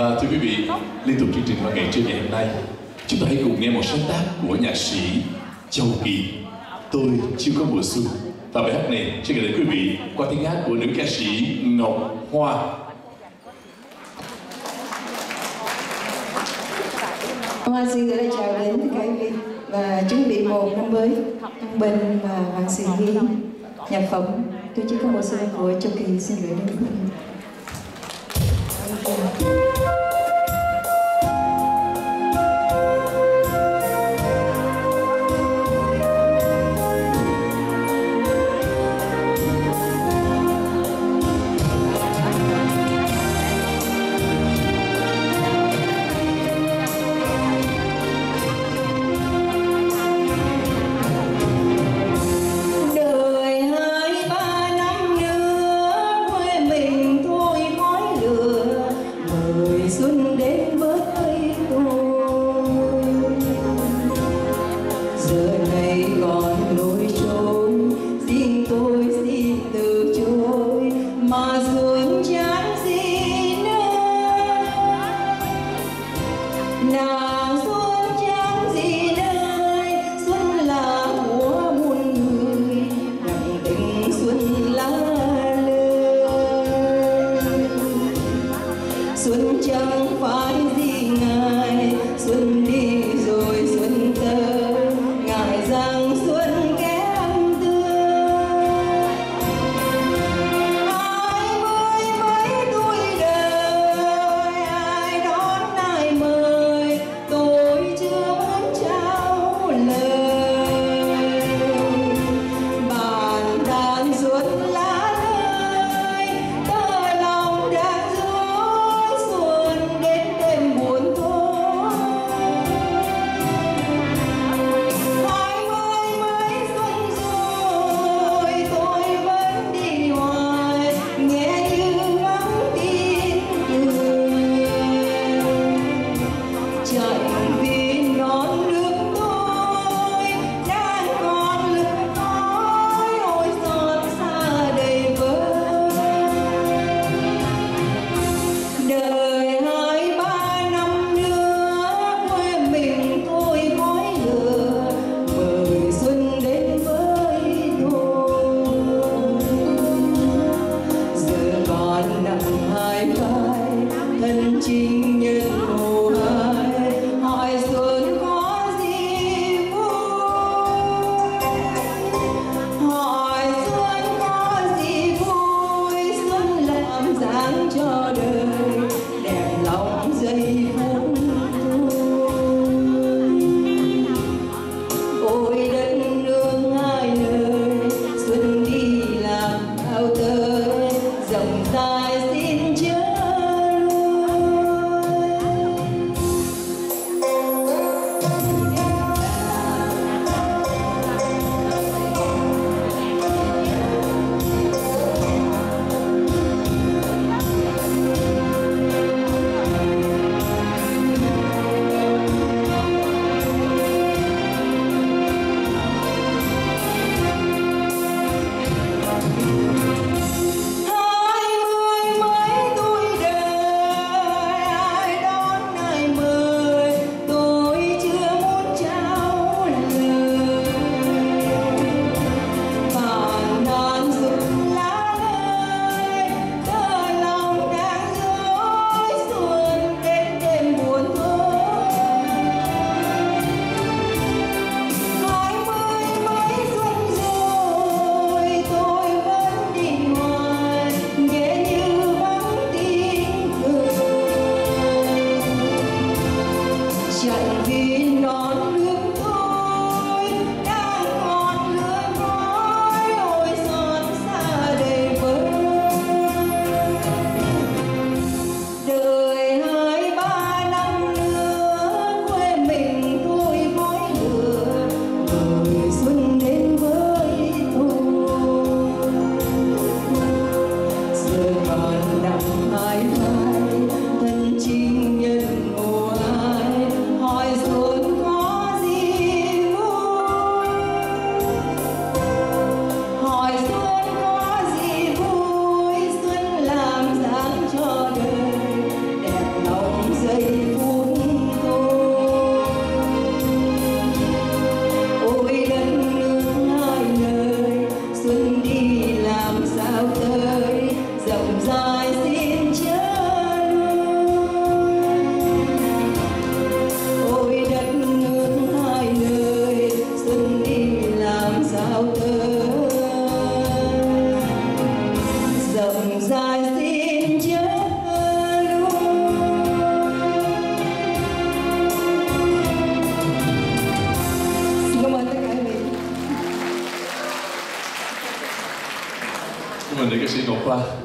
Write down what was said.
Và thưa quý vị, liên tục chương trình văn nghệ trưa ngày hôm nay, chúng ta hãy cùng nghe một sáng tác của nhạc sĩ Châu Kỳ, Tôi Chưa Có Mùa Xuân. Và bài hát này sẽ gửi đến quý vị qua tiếng hát của nữ ca sĩ Ngọc Hoa. Hoa xin gửi lời chào đến tất cả quý vị và chuẩn bị một năm mới an bình và vạn sự như ý. Nhạc phẩm Tôi Chưa Có Mùa Xuân của Châu Kỳ xin gửi đến quý vị. qua